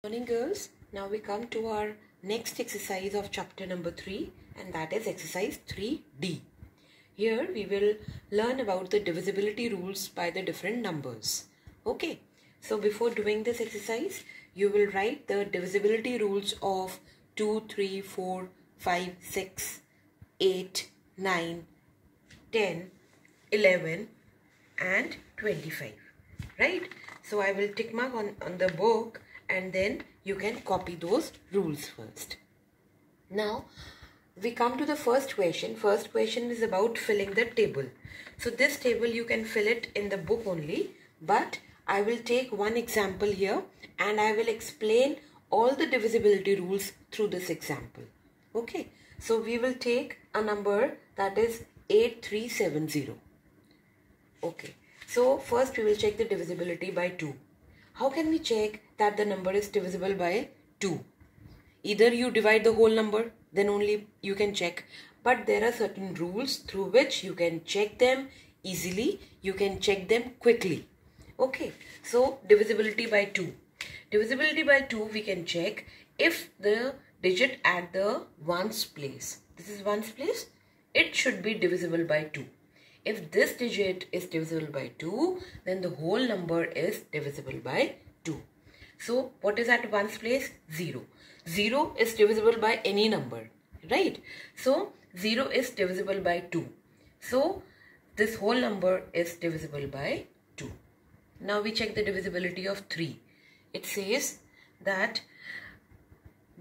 Morning girls, now we come to our next exercise of chapter number 3, and that is exercise 3D. Here we will learn about the divisibility rules by the different numbers. Okay, so before doing this exercise, you will write the divisibility rules of 2, 3, 4, 5, 6, 8, 9, 10, 11 and 25. Right? So I will tick mark on the book, and then you can copy those rules first. Now we come to the first question. First question is about filling the table. So this table you can fill it in the book only, but I will take one example here and I will explain all the divisibility rules through this example. Okay, so we will take a number that is 8370. Okay, so first we will check the divisibility by 2. How can we check that the number is divisible by 2? Either you divide the whole number, then only you can check. But there are certain rules through which you can check them easily. You can check them quickly. Okay, so divisibility by 2. Divisibility by 2 we can check if the digit at the ones place. This is ones place. It should be divisible by 2. If this digit is divisible by 2, then the whole number is divisible by 2. So what is at ones place? 0. 0 is divisible by any number, right? So 0 is divisible by 2. So this whole number is divisible by 2. Now we check the divisibility of 3. It says that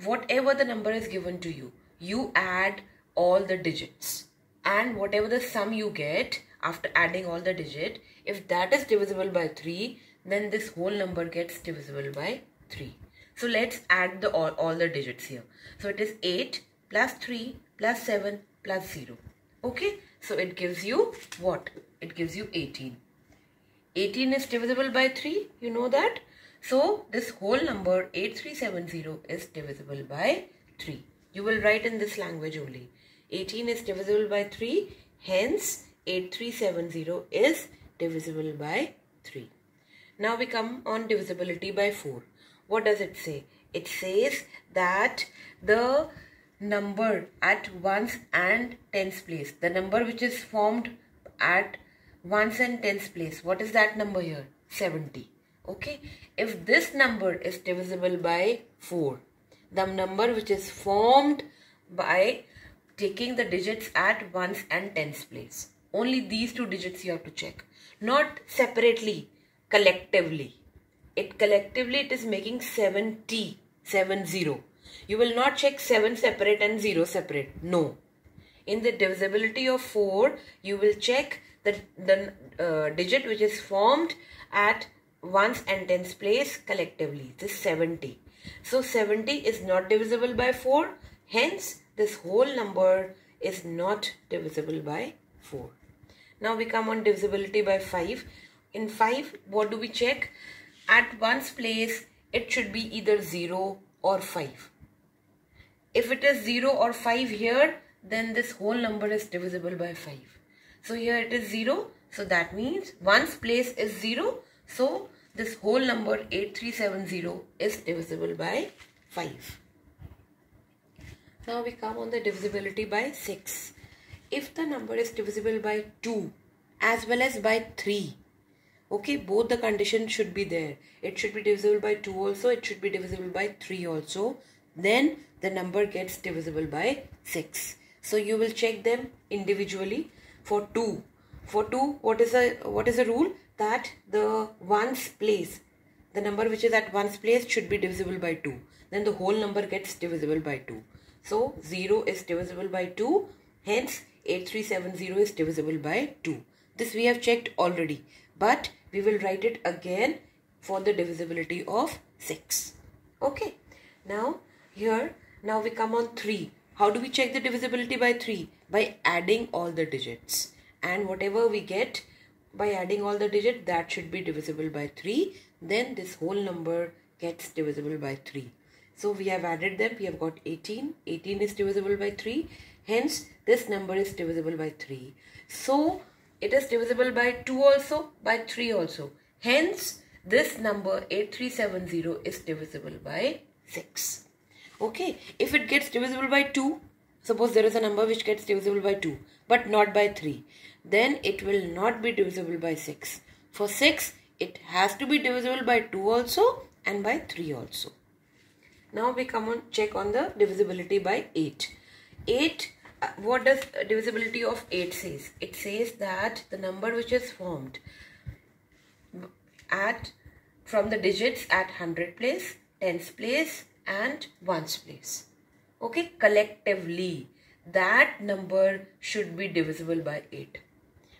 whatever the number is given to you, you add all the digits. And whatever the sum you get after adding all the digit, if that is divisible by 3, then this whole number gets divisible by 3. So let's add all the digits here. So it is 8 plus 3 plus 7 plus 0. Okay, so it gives you what? It gives you 18. 18 is divisible by 3, you know that? So this whole number 8370 is divisible by 3. You will write in this language only. 18 is divisible by 3, hence 8370 is divisible by 3. Now we come on divisibility by 4. What does it say? It says that the number at ones and tens place, the number which is formed at ones and tens place, what is that number here? 70. Okay, if this number is divisible by 4, the number which is formed by taking the digits at ones and tens place, only these two digits you have to check, not separately, collectively. Collectively it is making 70. You will not check 7 separate and 0 separate. No. In the divisibility of 4, you will check the digit which is formed at ones and tens place collectively. This is 70. So 70 is not divisible by 4. Hence this whole number is not divisible by 4. Now we come on divisibility by 5. In 5, what do we check? At ones place, it should be either 0 or 5. If it is 0 or 5 here, then this whole number is divisible by 5. So here it is 0. So that means ones place is 0. So this whole number 8370 is divisible by 5. Now we come on the divisibility by 6. If the number is divisible by 2 as well as by 3, okay, both the conditions should be there. It should be divisible by 2 also, it should be divisible by 3 also. Then the number gets divisible by 6. So you will check them individually. For 2, what is the rule? That the ones place, the number which is at ones place should be divisible by 2. Then the whole number gets divisible by 2. So 0 is divisible by 2. Hence 8370 is divisible by 2. This we have checked already. But we will write it again for the divisibility of 6. Okay. Now we come on 3. How do we check the divisibility by 3? By adding all the digits. And whatever we get by adding all the digits, that should be divisible by 3. Then this whole number gets divisible by 3. So we have added them. We have got 18. 18 is divisible by 3. Hence this number is divisible by 3. So it is divisible by 2 also, by 3 also. Hence this number 8370 is divisible by 6. Okay, if it gets divisible by 2, suppose there is a number which gets divisible by 2 but not by 3, then it will not be divisible by 6. For 6, it has to be divisible by 2 also and by 3 also. Now we come on check on the divisibility by 8. 8, what does divisibility of 8 says? It says that the number which is formed from the digits at 100 place, 10s place and 1s place. Okay, collectively that number should be divisible by 8.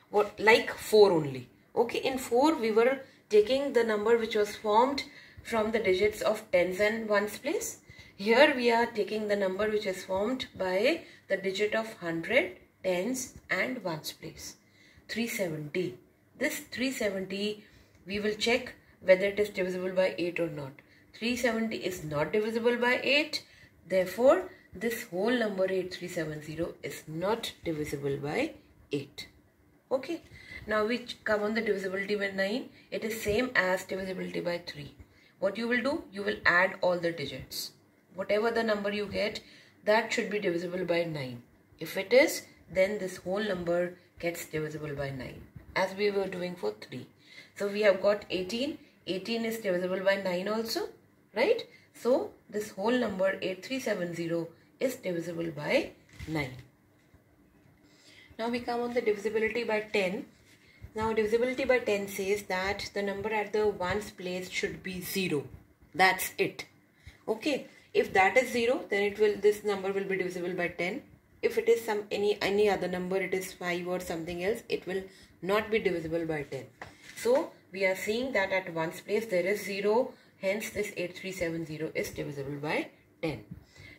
What, like 4 only. Okay, in 4 we were taking the number which was formed from the digits of 10s and 1s place. Here we are taking the number which is formed by the digit of 100, 10s and 1s place. 370. This 370 we will check whether it is divisible by 8 or not. 370 is not divisible by 8. Therefore, this whole number 8370 is not divisible by 8. Okay. Now we come on the divisibility by 9. It is same as divisibility by 3. What you will do? You will add all the digits. Whatever the number you get, that should be divisible by 9. If it is, then this whole number gets divisible by 9, as we were doing for 3. So we have got 18. 18 is divisible by 9 also, right? So this whole number 8370 is divisible by 9. Now we come on the divisibility by 10. Now divisibility by 10 says that the number at the ones place should be 0. That's it. Okay. If that is 0, then this number will be divisible by 10. If it is any other number, it is 5 or something else, it will not be divisible by 10. So we are seeing that at ones place there is 0, hence this 8370 is divisible by 10.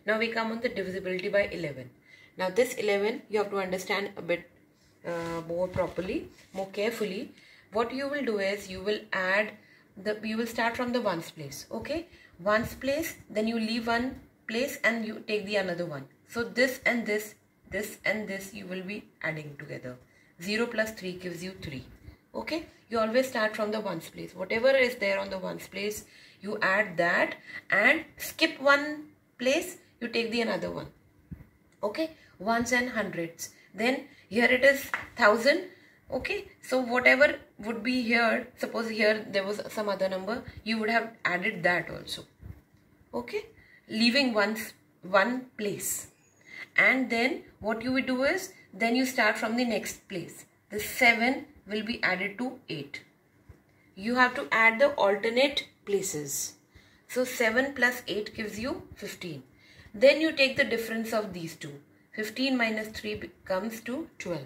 Now we come on the divisibility by 11. Now this 11 you have to understand a bit more properly, more carefully. What you will do is you will start from the ones place. Okay, ones place, then you leave one place and you take the another one. So this and this and this you will be adding together. 0 plus 3 gives you 3. Okay, you always start from the ones place. Whatever is there on the ones place, you add that and skip one place, you take the another one. Okay, ones and hundreds. Then here it is 1000. Okay, so whatever would be here, suppose here there was some other number, you would have added that also. Okay, leaving one place. And then what you will do is, then you start from the next place. The 7 will be added to 8. You have to add the alternate places. So 7 plus 8 gives you 15. Then you take the difference of these two. 15 minus 3 comes to 12.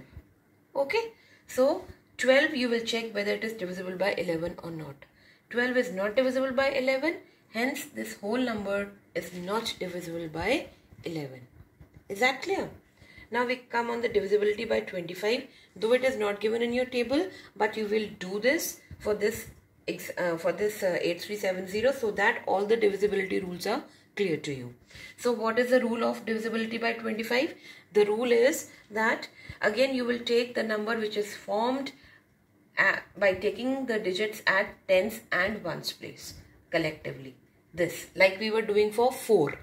Okay. So 12 you will check whether it is divisible by 11 or not. 12 is not divisible by 11. Hence this whole number is not divisible by 11. Is that clear? Now we come on the divisibility by 25. Though it is not given in your table, but you will do this for this 8370 so that all the divisibility rules are clear to you. So what is the rule of divisibility by 25? The rule is that again you will take the number which is formed by taking the digits at tens and ones place collectively. This, like we were doing for 4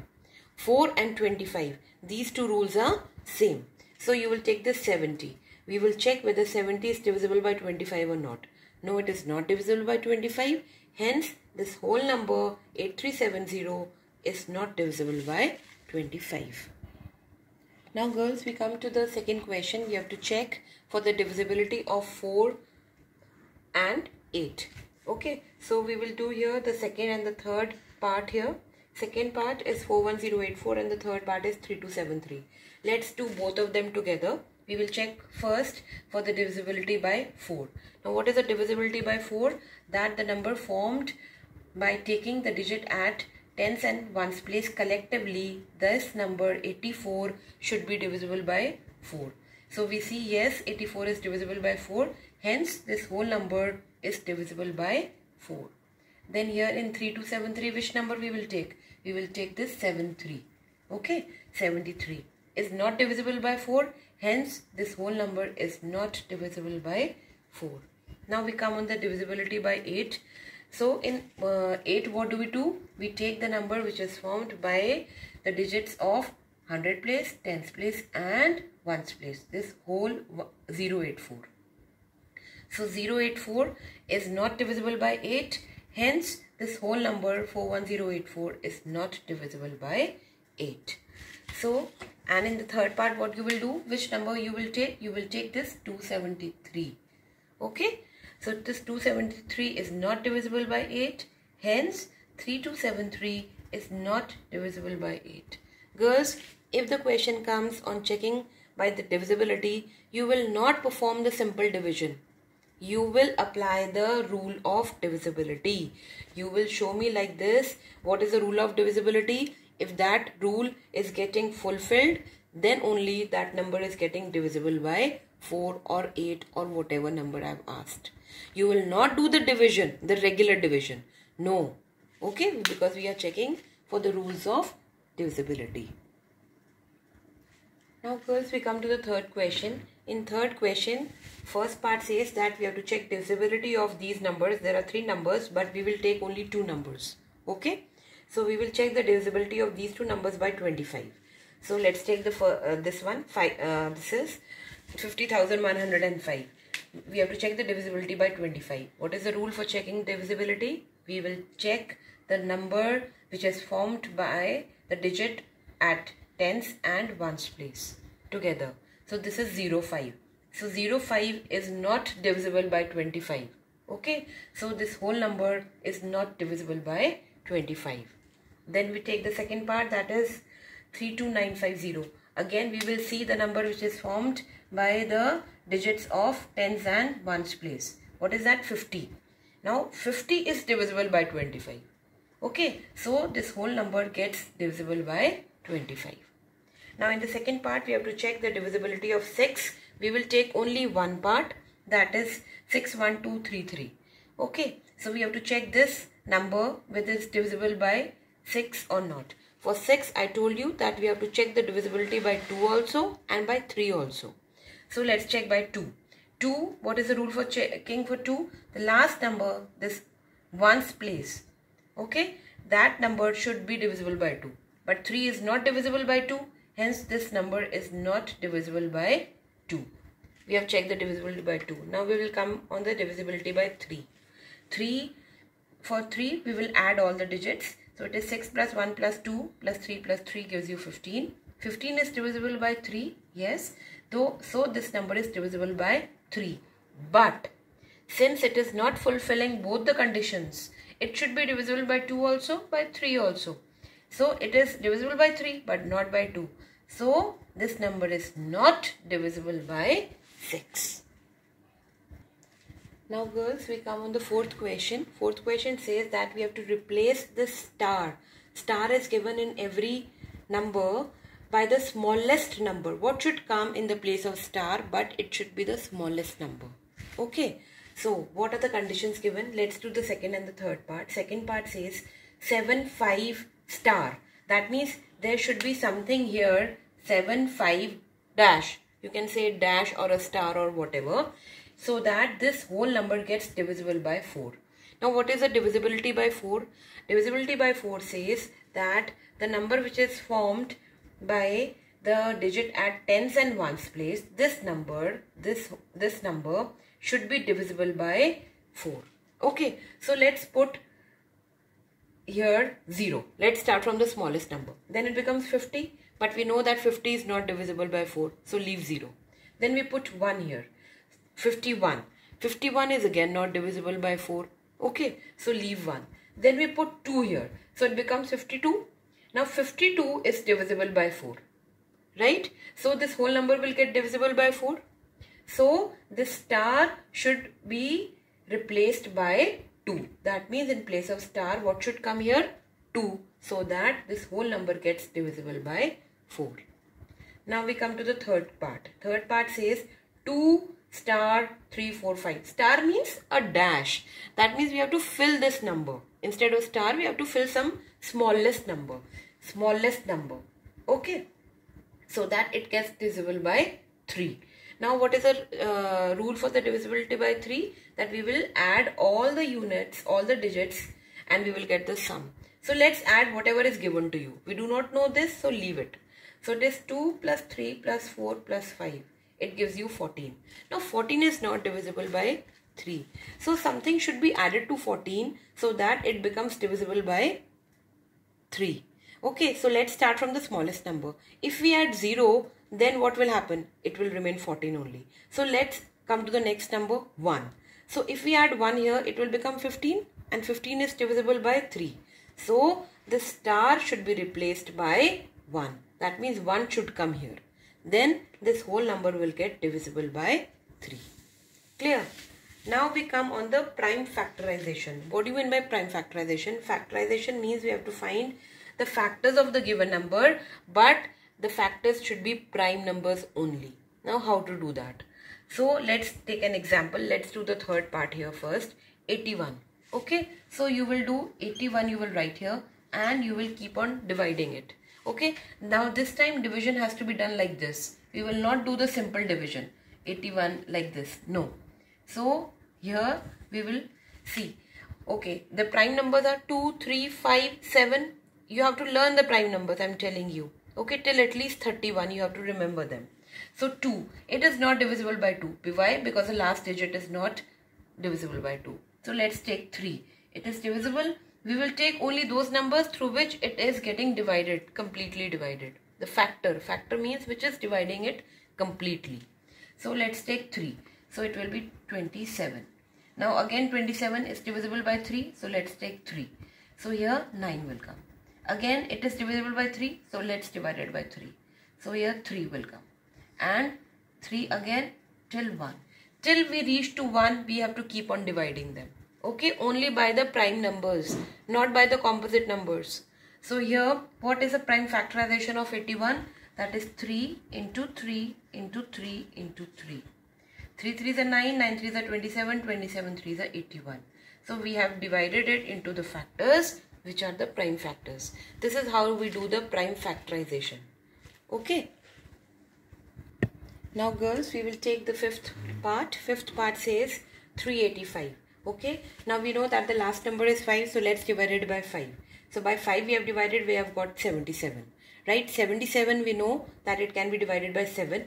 and 25. These two rules are same. So you will take this 70. We will check whether 70 is divisible by 25 or not. No, it is not divisible by 25. Hence, this whole number 8370 is not divisible by 25. Now girls, we come to the second question. We have to check for the divisibility of 4 and 8. Okay, so we will do here the second and the third part here. Second part is 41084 and the third part is 3273. Let's do both of them together. We will check first for the divisibility by 4. Now what is the divisibility by 4? That the number formed by taking the digit at tens and ones place collectively, this number 84 should be divisible by 4. So we see yes, 84 is divisible by 4. Hence this whole number is divisible by 4. Then here in 3273, which number we will take? We will take this 73. Okay, 73 is not divisible by 4. Hence this whole number is not divisible by 4. Now we come on the divisibility by 8. So in 8, what do? We take the number which is formed by the digits of 100 place, 10s place and 1s place. This whole 084. So 084 is not divisible by 8. Hence, this whole number 41084 is not divisible by 8. So, and in the third part, what you will do? Which number you will take? You will take this 273. Okay. So, this 273 is not divisible by 8. Hence, 3273 is not divisible by 8. Girls, if the question comes on checking by the divisibility, you will not perform the simple division. You will apply the rule of divisibility. You will show me like this. What is the rule of divisibility? If that rule is getting fulfilled, then only that number is getting divisible by 4 or 8 or whatever number I have asked. You will not do the division, the regular division. No. Okay, because we are checking for the rules of divisibility. Now girls, we come to the third question. In third question, first part says that we have to check divisibility of these numbers. There are 3 numbers, but we will take only 2 numbers. Okay. So we will check the divisibility of these 2 numbers by 25. So let's take the this one. This is 50,105. We have to check the divisibility by 25. What is the rule for checking divisibility? We will check the number which is formed by the digit at tens and ones place together. So this is 05. So 05 is not divisible by 25. Okay. So this whole number is not divisible by 25. Then we take the second part, that is 32950. Again we will see the number which is formed by the digits of tens and ones place. What is that? 50. Now 50 is divisible by 25. Okay. So this whole number gets divisible by 25. Now in the second part, we have to check the divisibility of 6. We will take only one part, that is 61233. Okay. So we have to check this number whether it's divisible by 6 or not. For 6, I told you that we have to check the divisibility by 2 also and by 3 also. So let's check by 2. 2, what is the rule for checking for 2? The last number, this ones place. Okay. That number should be divisible by 2. But 3 is not divisible by 2. Hence, this number is not divisible by 2. We have checked the divisibility by 2. Now, we will come on the divisibility by 3. For 3, we will add all the digits. So, it is 6 plus 1 plus 2 plus 3 plus 3 gives you 15. 15 is divisible by 3. Yes. So, this number is divisible by 3. But, since it is not fulfilling both the conditions, it should be divisible by 2 also, by 3 also. So, it is divisible by 3 but not by 2. So, this number is not divisible by 6. Now girls, we come on the fourth question. Fourth question says that we have to replace the star. Star is given in every number by the smallest number. What should come in the place of star? But it should be the smallest number. Okay. So, what are the conditions given? Let's do the second and the third part. Second part says 75 star. That means there should be something here, 75 dash. You can say dash or a star or whatever. So that this whole number gets divisible by 4. Now what is the divisibility by 4? Divisibility by 4 says that the number which is formed by the digit at tens and ones place, this number should be divisible by 4. Okay, so let's put here 0. Let's start from the smallest number. Then it becomes 50. But we know that 50 is not divisible by 4. So leave 0. Then we put 1 here. 51. 51 is again not divisible by 4. Okay. So leave 1. Then we put 2 here. So it becomes 52. Now 52 is divisible by 4. Right? So this whole number will get divisible by 4. So this star should be replaced by 2. That means in place of star, what should come here? 2. So that this whole number gets divisible by 4. Now we come to the third part. Third part says 2 star 3 4 5. Star means a dash. That means we have to fill this number. Instead of star, we have to fill some smallest number. Smallest number. Okay. So that it gets divisible by 3. Now what is the rule for the divisibility by 3? That we will add all the units, all the digits, and we will get the sum. So let's add whatever is given to you. We do not know this, so leave it. So it is 2 plus 3 plus 4 plus 5. It gives you 14. Now 14 is not divisible by 3. So something should be added to 14 so that it becomes divisible by 3. Okay, so let's start from the smallest number. If we add 0, then what will happen? It will remain 14 only. So let's come to the next number, 1. So if we add 1 here, it will become 15, and 15 is divisible by 3. So the star should be replaced by 1. That means 1 should come here. Then this whole number will get divisible by 3. Clear? Now we come on the prime factorization. What do you mean by prime factorization? Factorization means we have to find the factors of the given number, but the factors should be prime numbers only. Now how to do that? So let's take an example. Let's do the third part here first. 81. Okay, so you will do 81, you will write here, and you will keep on dividing it. Okay, now this time division has to be done like this. We will not do the simple division 81 like this. No. So here we will see. Okay, the prime numbers are 2, 3, 5, 7. You have to learn the prime numbers, I am telling you. Okay, till at least 31 you have to remember them. So 2, it is not divisible by 2. Why? Because the last digit is not divisible by 2. So let's take 3. It is divisible. We will take only those numbers through which it is getting divided, completely divided. The factor. Factor means which is dividing it completely. So let's take 3. So it will be 27. Now again 27 is divisible by 3. So let's take 3. So here 9 will come. Again it is divisible by 3. So let's divide it by 3. So here 3 will come. And 3 again till 1. Till we reach to 1, we have to keep on dividing them. Okay, only by the prime numbers, not by the composite numbers. So here, what is the prime factorization of 81? That is 3 into 3 into 3 into 3. 3 3s are 9, 9 3s are 27, 27 3s are 81. So we have divided it into the factors, which are the prime factors. This is how we do the prime factorization. Okay. Now girls, we will take the fifth part. Fifth part says 385. Okay. Now we know that the last number is 5. So let's divide it by 5. So by 5 we have divided, we have got 77. Right. 77 we know that it can be divided by 7.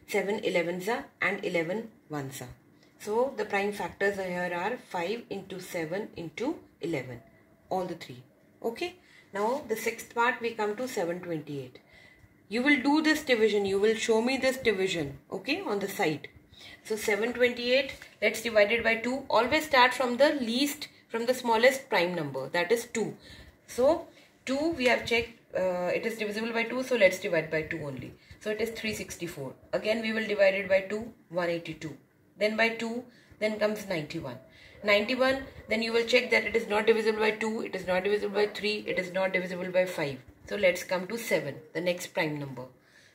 7 11s are and 11 1s are. So the prime factors here are 5 into 7 into 11. All the three. Okay. Now the sixth part we come to 728. You will do this division. You will show me this division. Okay. On the side. So 728. Let's divide it by 2. Always start from the least, from the smallest prime number. That is 2. So 2 we have checked. It is divisible by 2. So let's divide by 2 only. So it is 364. Again we will divide it by 2. 182. Then by 2. Then comes 91. 91. Then you will check that it is not divisible by 2. It is not divisible by 3. It is not divisible by 5. So let's come to 7. The next prime number.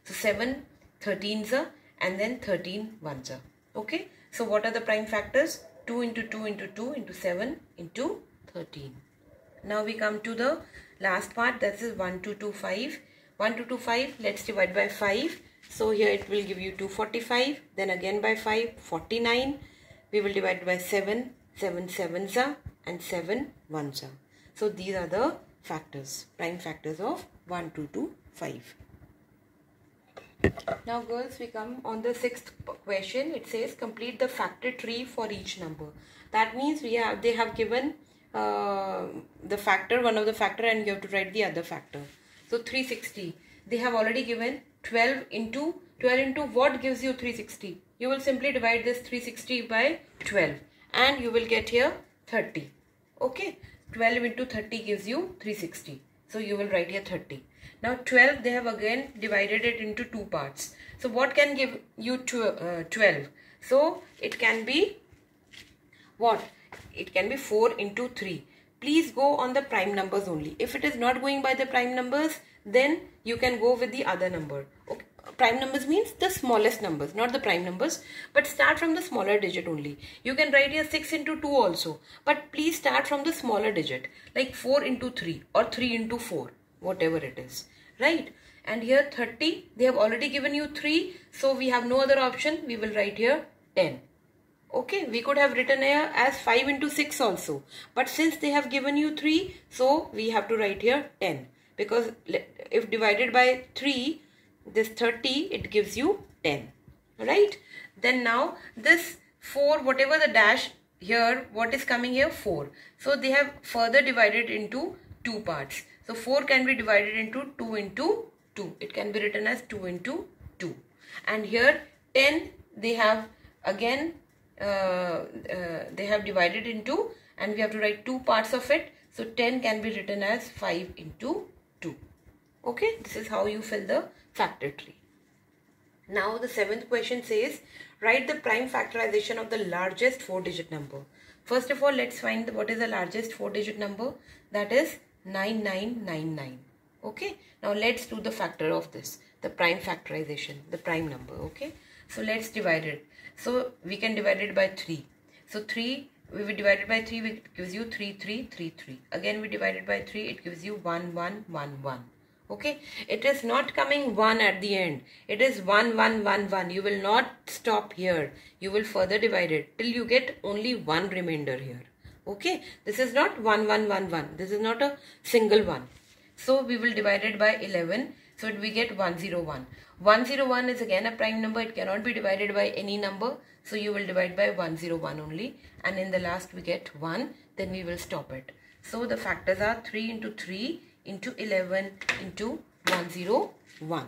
So 7 13s are and then 13 1s are. Okay. So what are the prime factors? 2 into 2 into 2 into 7 into 13. Now we come to the last part. That is 1225. 1225. Let's divide by 5. So here it will give you 245. Then again by 5. 49. We will divide by 7. 7 7s are and 7 1s are. So these are the factors, prime factors of 1 2 2 5. Now girls, we come on the sixth question. It says complete the factor tree for each number. That means they have given the factor, one of the factor, and you have to write the other factor. So 360. They have already given 12 into what gives you 360? You will simply divide this 360 by 12 and you will get here 30. Okay. 12 into 30 gives you 360. So you will write here 30. Now 12, they have again divided it into two parts. So what can give you 12? So it can be what? It can be 4 into 3. Please go on the prime numbers only. If it is not going by the prime numbers, then you can go with the other number. Okay. Prime numbers means the smallest numbers, not the prime numbers, but start from the smaller digit only. You can write here 6 into 2 also, but please start from the smaller digit, like 4 into 3 or 3 into 4, whatever it is. right? And here 30, they have already given you 3, so we have no other option. We will write here 10. Okay, we could have written here as 5 into 6 also, but since they have given you 3, so we have to write here 10, because if divided by 3, this 30, it gives you 10, right? Then now this 4, whatever the dash here, what is coming here? 4. So they have further divided into 2 parts. So 4 can be divided into 2 into 2. It can be written as 2 into 2. And here 10 they have again they have divided into, and we have to write 2 parts of it. So 10 can be written as 5 into 2. Okay, this is how you fill the factor tree. Now the 7th question says, write the prime factorization of the largest 4-digit number. First of all, let's find what is the largest 4-digit number. That is 9999. Okay, now let's do the factor of this, the prime factorization, the prime number. Okay, so let's divide it. So we can divide it by 3. So 3, we will divide it by 3, it gives you 3333. Again we divide it by 3, it gives you 1111. Okay, it is not coming 1 at the end. It is 1111. You will not stop here. You will further divide it till you get only 1 remainder here. Okay, this is not 1111. This is not a single one. So we will divide it by 11. So we get 101. 101 is again a prime number. It cannot be divided by any number. So you will divide by 101 only. And in the last we get 1. Then we will stop it. So the factors are 3 into 3 into 11 into 101.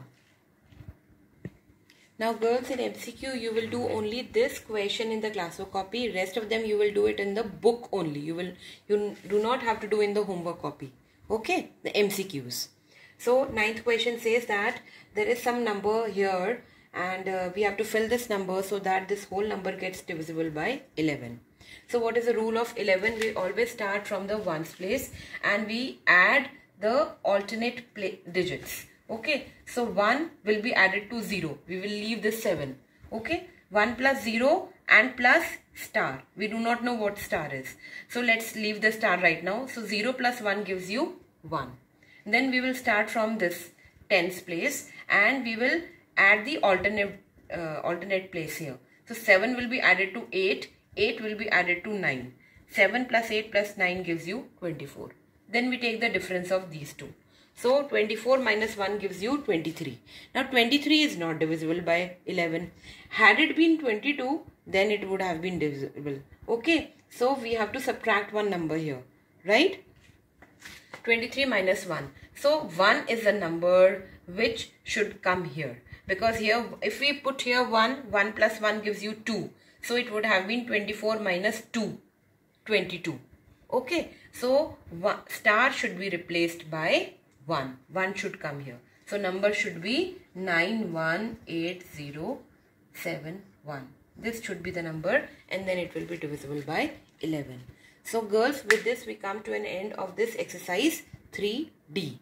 Now girls, in MCQ you will do only this question in the classwork copy. Rest of them you will do it in the book only. You do not have to do in the homework copy. Okay, the MCQs. So 9th question says that there is some number here and we have to fill this number so that this whole number gets divisible by 11. So what is the rule of 11? We always start from the ones place and we add the alternate digits. Okay, so 1 will be added to 0. We will leave the 7. Okay, 1 plus 0 and plus star. We do not know what star is. So let's leave the star right now. So 0 plus 1 gives you 1. Then we will start from this tens place and we will add the alternate place here. So 7 will be added to 8. 8 will be added to 9. 7 plus 8 plus 9 gives you 24. Then we take the difference of these two. So 24 minus 1 gives you 23. Now 23 is not divisible by 11. Had it been 22, then it would have been divisible. Okay, so we have to subtract one number here, right? 23 minus 1. So 1 is the number which should come here. Because here, if we put here 1, 1 plus 1 gives you 2. So it would have been 24 minus 2, 22. Okay, so star should be replaced by 1. 1 should come here. So number should be 918071. This should be the number and then it will be divisible by 11. So girls, with this we come to an end of this exercise 3D.